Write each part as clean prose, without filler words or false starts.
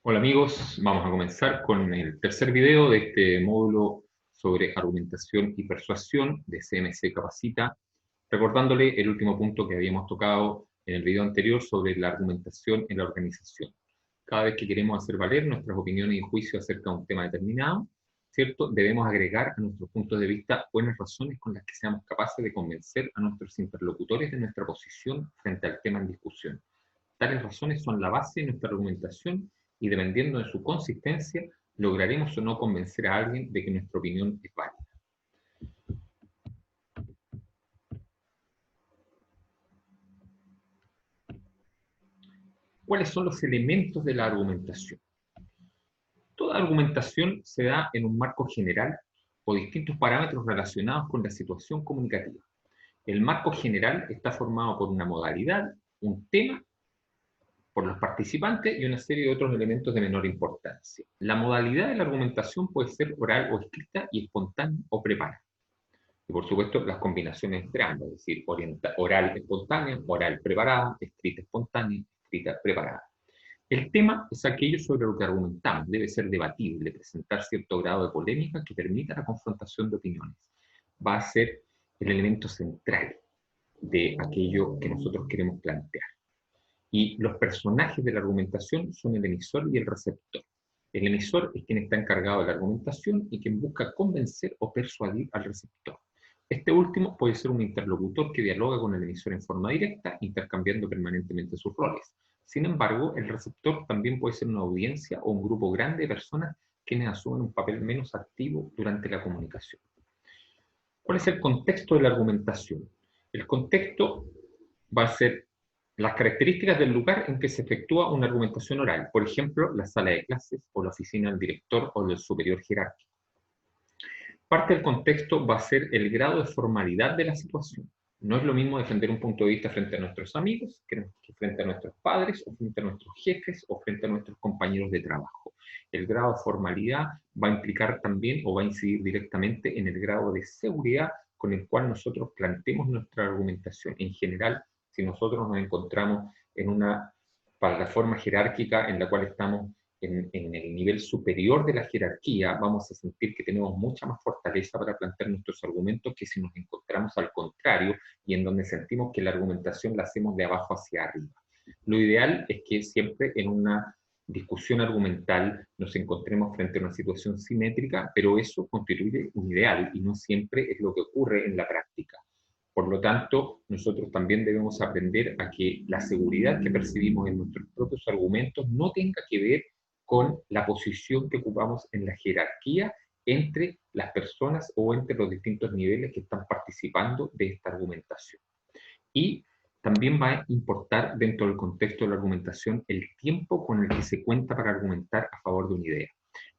Hola amigos, vamos a comenzar con el tercer video de este módulo sobre argumentación y persuasión de CMC Capacita, recordándole el último punto que habíamos tocado en el video anterior sobre la argumentación en la organización. Cada vez que queremos hacer valer nuestras opiniones y juicios acerca de un tema determinado, ¿cierto? Debemos agregar a nuestros puntos de vista buenas razones con las que seamos capaces de convencer a nuestros interlocutores de nuestra posición frente al tema en discusión. Tales razones son la base de nuestra argumentación y dependiendo de su consistencia, lograremos o no convencer a alguien de que nuestra opinión es válida. ¿Cuáles son los elementos de la argumentación? Toda argumentación se da en un marco general o distintos parámetros relacionados con la situación comunicativa. El marco general está formado por una modalidad, un tema, por los participantes y una serie de otros elementos de menor importancia. La modalidad de la argumentación puede ser oral o escrita y espontánea o preparada. Y por supuesto, las combinaciones entre ambas, es decir, oral espontánea, oral preparada, escrita espontánea, escrita preparada. El tema es aquello sobre lo que argumentamos, debe ser debatible, presentar cierto grado de polémica que permita la confrontación de opiniones. Va a ser el elemento central de aquello que nosotros queremos plantear. Y los personajes de la argumentación son el emisor y el receptor. El emisor es quien está encargado de la argumentación y quien busca convencer o persuadir al receptor. Este último puede ser un interlocutor que dialoga con el emisor en forma directa, intercambiando permanentemente sus roles. Sin embargo, el receptor también puede ser una audiencia o un grupo grande de personas quienes asumen un papel menos activo durante la comunicación. ¿Cuál es el contexto de la argumentación? El contexto va a ser las características del lugar en que se efectúa una argumentación oral, por ejemplo, la sala de clases o la oficina del director o del superior jerárquico. Parte del contexto va a ser el grado de formalidad de la situación. No es lo mismo defender un punto de vista frente a nuestros amigos que frente a nuestros padres o frente a nuestros jefes o frente a nuestros compañeros de trabajo. El grado de formalidad va a implicar también o va a incidir directamente en el grado de seguridad con el cual nosotros planteemos nuestra argumentación. En general, si nosotros nos encontramos en una plataforma jerárquica en la cual estamos en el nivel superior de la jerarquía, vamos a sentir que tenemos mucha más fortaleza para plantear nuestros argumentos que si nos encontramos al contrario y en donde sentimos que la argumentación la hacemos de abajo hacia arriba. Lo ideal es que siempre en una discusión argumental nos encontremos frente a una situación simétrica, pero eso constituye un ideal y no siempre es lo que ocurre en la práctica. Por lo tanto, nosotros también debemos aprender a que la seguridad que percibimos en nuestros propios argumentos no tenga que ver con la posición que ocupamos en la jerarquía entre las personas o entre los distintos niveles que están participando de esta argumentación. Y también va a importar dentro del contexto de la argumentación el tiempo con el que se cuenta para argumentar a favor de una idea.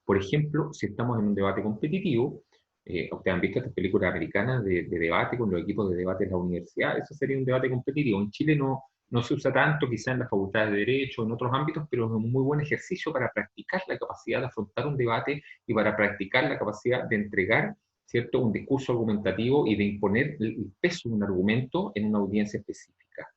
Por ejemplo, si estamos en un debate competitivo, ustedes han visto estas películas americanas de debate con los equipos de debate en la universidad, eso sería un debate competitivo. En Chile no se usa tanto, quizá en las facultades de Derecho, en otros ámbitos, pero es un muy buen ejercicio para practicar la capacidad de afrontar un debate y para practicar la capacidad de entregar, ¿cierto?, un discurso argumentativo y de imponer el peso de un argumento en una audiencia específica.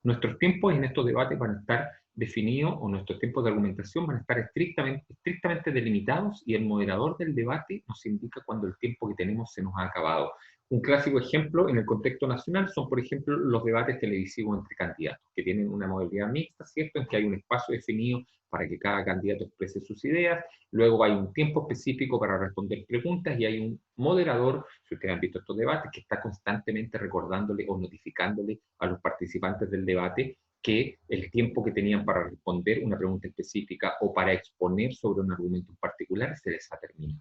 Nuestros tiempos en estos debates van a estar definidos, o nuestros tiempos de argumentación van a estar estrictamente delimitados, y el moderador del debate nos indica cuando el tiempo que tenemos se nos ha acabado. Un clásico ejemplo en el contexto nacional son, por ejemplo, los debates televisivos entre candidatos, que tienen una modalidad mixta, ¿cierto?, en que hay un espacio definido para que cada candidato exprese sus ideas, luego hay un tiempo específico para responder preguntas y hay un moderador, si ustedes han visto estos debates, que está constantemente recordándole o notificándole a los participantes del debate que el tiempo que tenían para responder una pregunta específica o para exponer sobre un argumento en particular se les ha terminado.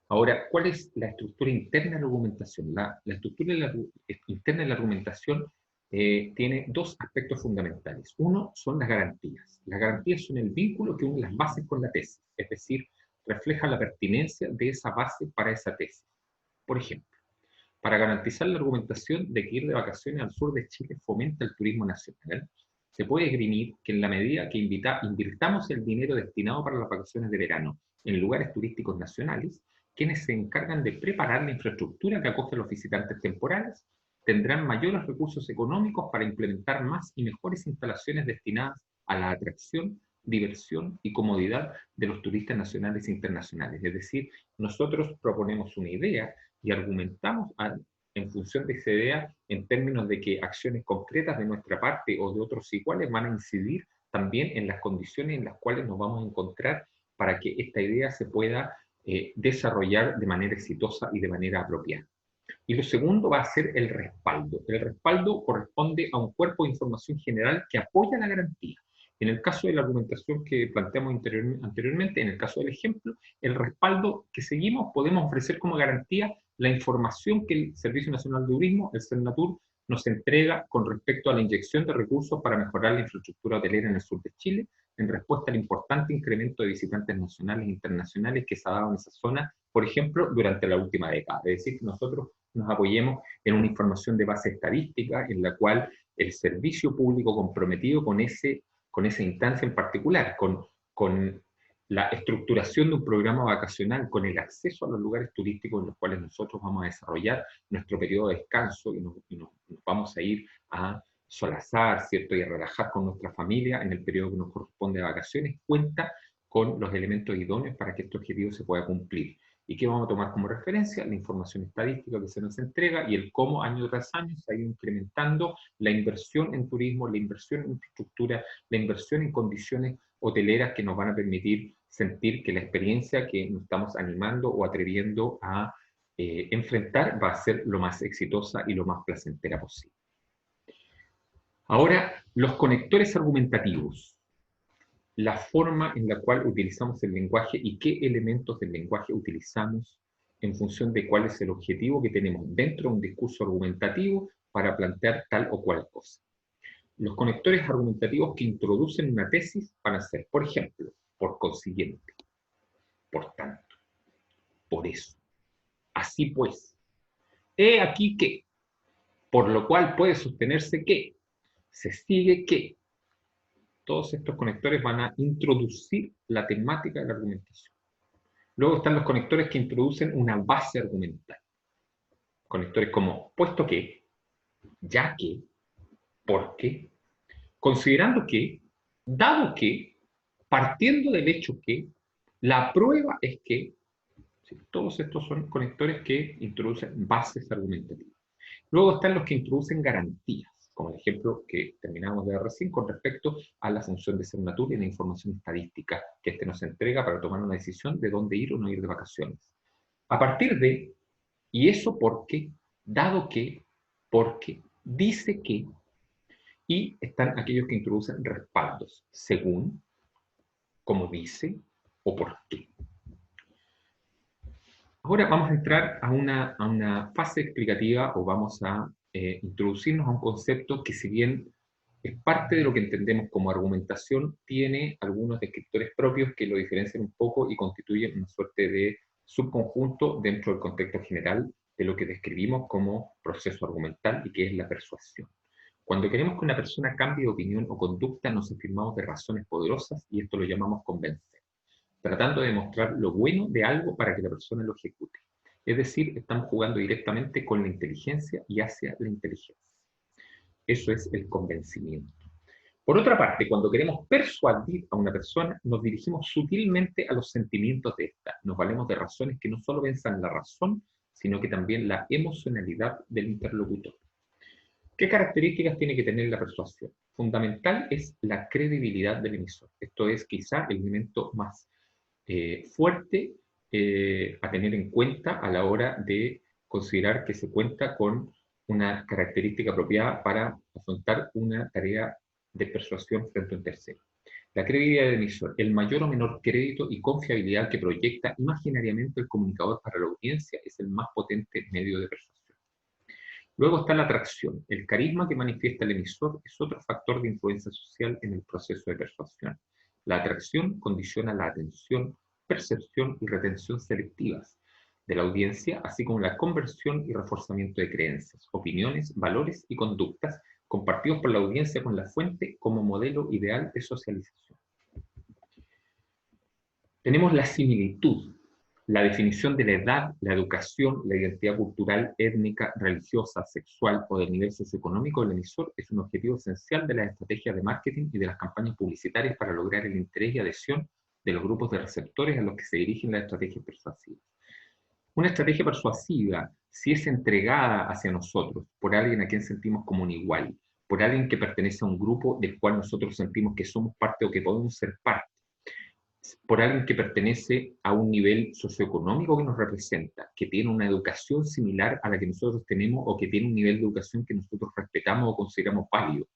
Ahora, ¿cuál es la estructura interna de la argumentación? La estructura interna de la argumentación tiene dos aspectos fundamentales. Uno son las garantías. Las garantías son el vínculo que une las bases con la tesis, es decir, refleja la pertinencia de esa base para esa tesis. Por ejemplo, para garantizar la argumentación de que ir de vacaciones al sur de Chile fomenta el turismo nacional, se puede esgrimir que en la medida que invirtamos el dinero destinado para las vacaciones de verano en lugares turísticos nacionales, quienes se encargan de preparar la infraestructura que acoge a los visitantes temporales tendrán mayores recursos económicos para implementar más y mejores instalaciones destinadas a la atracción diversión y comodidad de los turistas nacionales e internacionales. Es decir, nosotros proponemos una idea y argumentamos en función de esa idea en términos de que acciones concretas de nuestra parte o de otros iguales van a incidir también en las condiciones en las cuales nos vamos a encontrar para que esta idea se pueda desarrollar de manera exitosa y de manera apropiada. Y lo segundo va a ser el respaldo. El respaldo corresponde a un cuerpo de información general que apoya la garantía. En el caso de la argumentación que planteamos anteriormente, en el caso del ejemplo, el respaldo que seguimos podemos ofrecer como garantía la información que el Servicio Nacional de Turismo, el Sernatur, nos entrega con respecto a la inyección de recursos para mejorar la infraestructura hotelera en el sur de Chile, en respuesta al importante incremento de visitantes nacionales e internacionales que se ha dado en esa zona, por ejemplo, durante la última década. Es decir, que nosotros nos apoyemos en una información de base estadística en la cual el servicio público comprometido con esa instancia en particular, con la estructuración de un programa vacacional, con el acceso a los lugares turísticos en los cuales nosotros vamos a desarrollar nuestro periodo de descanso y nos vamos a ir a solazar, ¿cierto? Y a relajar con nuestra familia en el periodo que nos corresponde de vacaciones, cuenta con los elementos idóneos para que este objetivo se pueda cumplir. ¿Y qué vamos a tomar como referencia? La información estadística que se nos entrega y el cómo año tras año se ha ido incrementando la inversión en turismo, la inversión en infraestructura, la inversión en condiciones hoteleras que nos van a permitir sentir que la experiencia que nos estamos animando o atreviendo a enfrentar va a ser lo más exitosa y lo más placentera posible. Ahora, los conectores argumentativos. La forma en la cual utilizamos el lenguaje y qué elementos del lenguaje utilizamos en función de cuál es el objetivo que tenemos dentro de un discurso argumentativo para plantear tal o cual cosa. Los conectores argumentativos que introducen una tesis van a ser, por ejemplo, por consiguiente, por tanto, por eso, así pues, he aquí que, por lo cual puede sostenerse que, se sigue que. Todos estos conectores van a introducir la temática de la argumentación. Luego están los conectores que introducen una base argumental. Conectores como puesto que, ya que, porque, considerando que, dado que, partiendo del hecho que, la prueba es que, ¿sí? Todos estos son conectores que introducen bases argumentativas. Luego están los que introducen garantías, como el ejemplo que terminamos de ver recién con respecto a la función de Sernatur y la información estadística que este nos entrega para tomar una decisión de dónde ir o no ir de vacaciones. A partir de, y eso porque, dado que, porque, dice que, y están aquellos que introducen respaldos, según, como dice, o por qué. Ahora vamos a entrar a una fase explicativa o vamos a introducirnos a un concepto que, si bien es parte de lo que entendemos como argumentación, tiene algunos descriptores propios que lo diferencian un poco y constituyen una suerte de subconjunto dentro del contexto general de lo que describimos como proceso argumental y que es la persuasión. Cuando queremos que una persona cambie de opinión o conducta, nos afirmamos de razones poderosas y esto lo llamamos convencer, tratando de mostrar lo bueno de algo para que la persona lo ejecute. Es decir, estamos jugando directamente con la inteligencia y hacia la inteligencia. Eso es el convencimiento. Por otra parte, cuando queremos persuadir a una persona, nos dirigimos sutilmente a los sentimientos de esta. Nos valemos de razones que no solo pensan la razón, sino que también la emocionalidad del interlocutor. ¿Qué características tiene que tener la persuasión? Fundamental es la credibilidad del emisor. Esto es quizá el elemento más fuerte a tener en cuenta a la hora de considerar que se cuenta con una característica apropiada para afrontar una tarea de persuasión frente a un tercero. La credibilidad del emisor, el mayor o menor crédito y confiabilidad que proyecta imaginariamente el comunicador para la audiencia, es el más potente medio de persuasión. Luego está la atracción. El carisma que manifiesta el emisor es otro factor de influencia social en el proceso de persuasión. La atracción condiciona la atención, percepción y retención selectivas de la audiencia, así como la conversión y reforzamiento de creencias, opiniones, valores y conductas compartidos por la audiencia con la fuente como modelo ideal de socialización. Tenemos la similitud. La definición de la edad, la educación, la identidad cultural, étnica, religiosa, sexual o del nivel socioeconómico del emisor es un objetivo esencial de las estrategias de marketing y de las campañas publicitarias para lograr el interés y adhesión de los grupos de receptores a los que se dirigen las estrategias persuasivas. Una estrategia persuasiva, si es entregada hacia nosotros por alguien a quien sentimos como un igual, por alguien que pertenece a un grupo del cual nosotros sentimos que somos parte o que podemos ser parte, por alguien que pertenece a un nivel socioeconómico que nos representa, que tiene una educación similar a la que nosotros tenemos o que tiene un nivel de educación que nosotros respetamos o consideramos válido.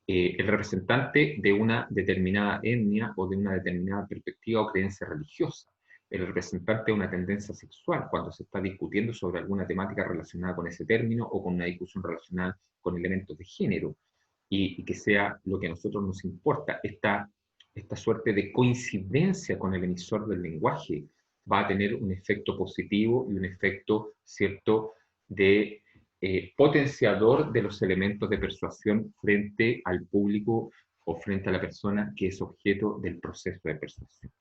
El representante de una determinada etnia o de una determinada perspectiva o creencia religiosa, el representante de una tendencia sexual, cuando se está discutiendo sobre alguna temática relacionada con ese término o con una discusión relacionada con elementos de género, y que sea lo que a nosotros nos importa. Esta suerte de coincidencia con el emisor del lenguaje va a tener un efecto positivo y un efecto, ¿cierto?, de potenciador de los elementos de persuasión frente al público o frente a la persona que es objeto del proceso de persuasión.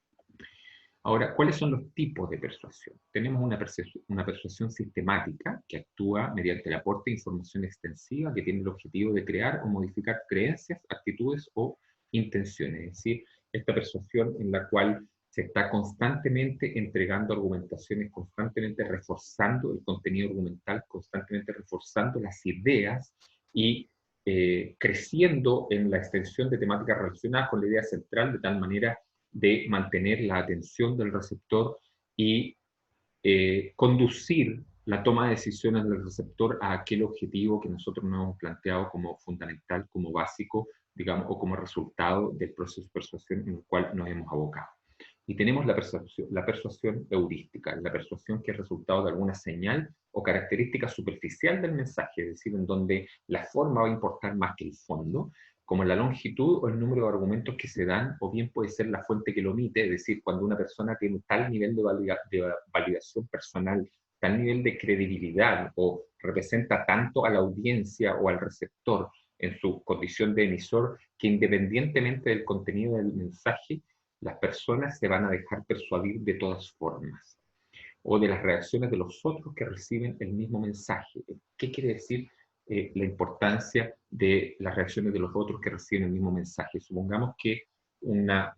Ahora, ¿cuáles son los tipos de persuasión? Tenemos una persuasión sistemática que actúa mediante el aporte de información extensiva que tiene el objetivo de crear o modificar creencias, actitudes o intenciones. Es decir, esta persuasión en la cual se está constantemente entregando argumentaciones, constantemente reforzando el contenido argumental, constantemente reforzando las ideas y creciendo en la extensión de temáticas relacionadas con la idea central de tal manera de mantener la atención del receptor y conducir la toma de decisiones del receptor a aquel objetivo que nosotros nos hemos planteado como fundamental, como básico, digamos, o como resultado del proceso de persuasión en el cual nos hemos abocado. Y tenemos la persuasión heurística, la persuasión que es resultado de alguna señal o característica superficial del mensaje, es decir, en donde la forma va a importar más que el fondo, como la longitud o el número de argumentos que se dan, o bien puede ser la fuente que lo omite, es decir, cuando una persona tiene tal nivel de validación personal, tal nivel de credibilidad, o representa tanto a la audiencia o al receptor en su condición de emisor, que independientemente del contenido del mensaje, las personas se van a dejar persuadir de todas formas, o de las reacciones de los otros que reciben el mismo mensaje. ¿Qué quiere decir la importancia de las reacciones de los otros que reciben el mismo mensaje? Supongamos que una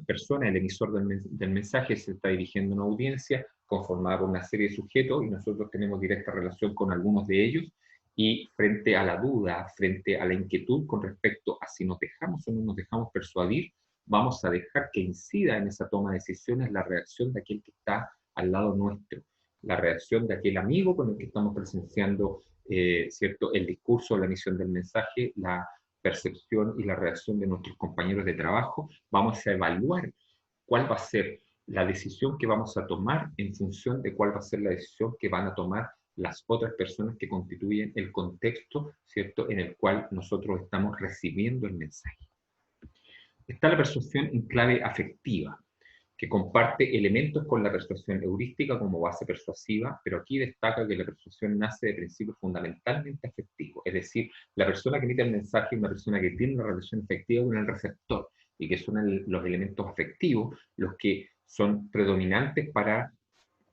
persona, el emisor del mensaje, se está dirigiendo a una audiencia conformada por una serie de sujetos y nosotros tenemos directa relación con algunos de ellos, y frente a la duda, frente a la inquietud con respecto a si nos dejamos o no nos dejamos persuadir, vamos a dejar que incida en esa toma de decisiones la reacción de aquel que está al lado nuestro, la reacción de aquel amigo con el que estamos presenciando, ¿cierto?, el discurso, la emisión del mensaje, la percepción y la reacción de nuestros compañeros de trabajo. Vamos a evaluar cuál va a ser la decisión que vamos a tomar en función de cuál va a ser la decisión que van a tomar las otras personas que constituyen el contexto, ¿cierto?, en el cual nosotros estamos recibiendo el mensaje. Está la persuasión en clave afectiva, que comparte elementos con la persuasión heurística como base persuasiva, pero aquí destaca que la persuasión nace de principios fundamentalmente afectivos, es decir, la persona que emite el mensaje es una persona que tiene una relación afectiva con el receptor, y que son los elementos afectivos los que son predominantes para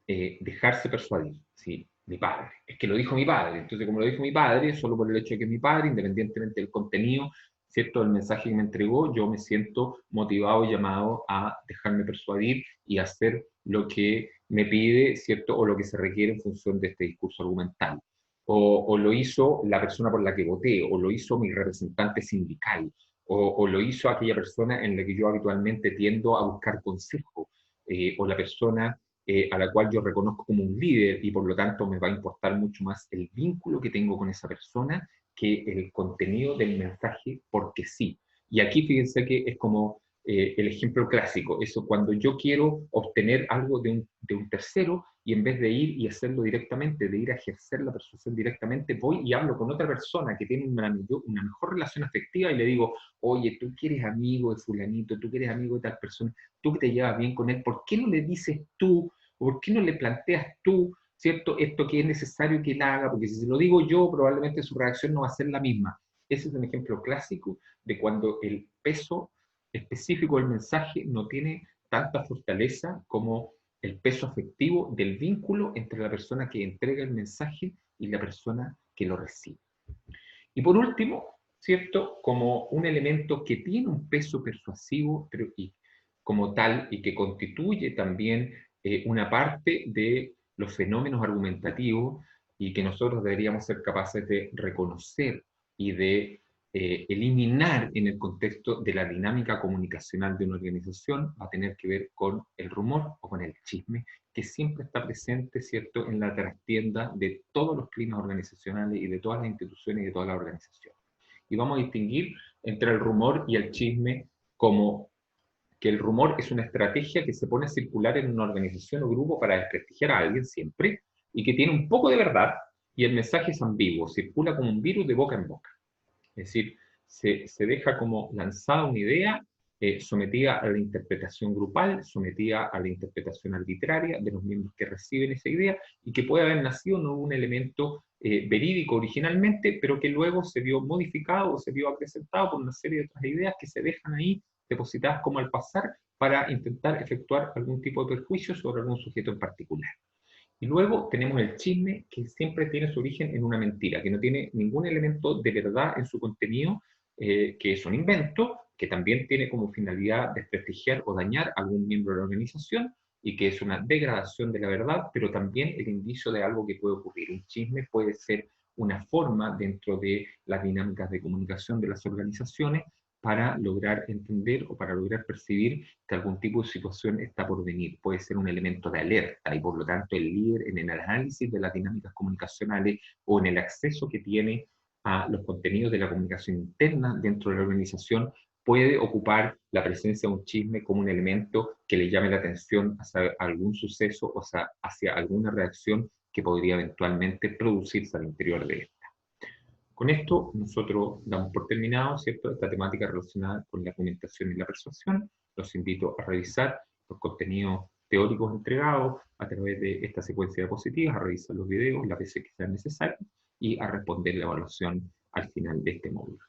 dejarse persuadir. ¿Sí? Mi padre, es que lo dijo mi padre, entonces como lo dijo mi padre, solo por el hecho de que es mi padre, independientemente del contenido, ¿cierto?, el mensaje que me entregó, yo me siento motivado y llamado a dejarme persuadir y hacer lo que me pide, ¿cierto?, o lo que se requiere en función de este discurso argumental. O lo hizo la persona por la que voté, o lo hizo mi representante sindical, o lo hizo aquella persona en la que yo habitualmente tiendo a buscar consejo, o la persona a la cual yo reconozco como un líder, y por lo tanto me va a importar mucho más el vínculo que tengo con esa persona que el contenido del mensaje, porque sí. Y aquí fíjense que es como el ejemplo clásico, eso cuando yo quiero obtener algo de un tercero, y en vez de ir y hacerlo directamente, de ir a ejercer la persuasión directamente, voy y hablo con otra persona que tiene una mejor relación afectiva y le digo, oye, tú que eres amigo de fulanito, tú que eres amigo de tal persona, tú que te llevas bien con él, ¿por qué no le dices tú, o por qué no le planteas tú, ¿cierto?, esto que es necesario que él haga? Porque si se lo digo yo, probablemente su reacción no va a ser la misma. Ese es un ejemplo clásico de cuando el peso específico del mensaje no tiene tanta fortaleza como el peso afectivo del vínculo entre la persona que entrega el mensaje y la persona que lo recibe. Y por último, ¿cierto? Como un elemento que tiene un peso persuasivo y como tal y que constituye también una parte de los fenómenos argumentativos y que nosotros deberíamos ser capaces de reconocer y de eliminar en el contexto de la dinámica comunicacional de una organización, va a tener que ver con el rumor o con el chisme, que siempre está presente, ¿cierto?, en la trastienda de todos los climas organizacionales y de todas las instituciones y de todas las organizaciones. Y vamos a distinguir entre el rumor y el chisme como que el rumor es una estrategia que se pone a circular en una organización o grupo para desprestigiar a alguien siempre y que tiene un poco de verdad y el mensaje es ambiguo, circula como un virus de boca en boca. Es decir, se deja como lanzada una idea sometida a la interpretación grupal, sometida a la interpretación arbitraria de los miembros que reciben esa idea y que puede haber nacido no un elemento verídico originalmente, pero que luego se vio modificado o se vio acrecentado por una serie de otras ideas que se dejan ahí depositadas como al pasar para intentar efectuar algún tipo de perjuicio sobre algún sujeto en particular. Y luego tenemos el chisme, que siempre tiene su origen en una mentira, que no tiene ningún elemento de verdad en su contenido, que es un invento, que también tiene como finalidad desprestigiar o dañar a algún miembro de la organización, y que es una degradación de la verdad, pero también el indicio de algo que puede ocurrir. Un chisme puede ser una forma dentro de las dinámicas de comunicación de las organizaciones para lograr entender o para lograr percibir que algún tipo de situación está por venir. Puede ser un elemento de alerta y por lo tanto el líder en el análisis de las dinámicas comunicacionales o en el acceso que tiene a los contenidos de la comunicación interna dentro de la organización puede ocupar la presencia de un chisme como un elemento que le llame la atención hacia algún suceso o sea, hacia alguna reacción que podría eventualmente producirse al interior de él. Con esto nosotros damos por terminado, ¿cierto?, esta temática relacionada con la argumentación y la persuasión. Los invito a revisar los contenidos teóricos entregados a través de esta secuencia de diapositivas, a revisar los videos las veces que sean necesarios y a responder la evaluación al final de este módulo.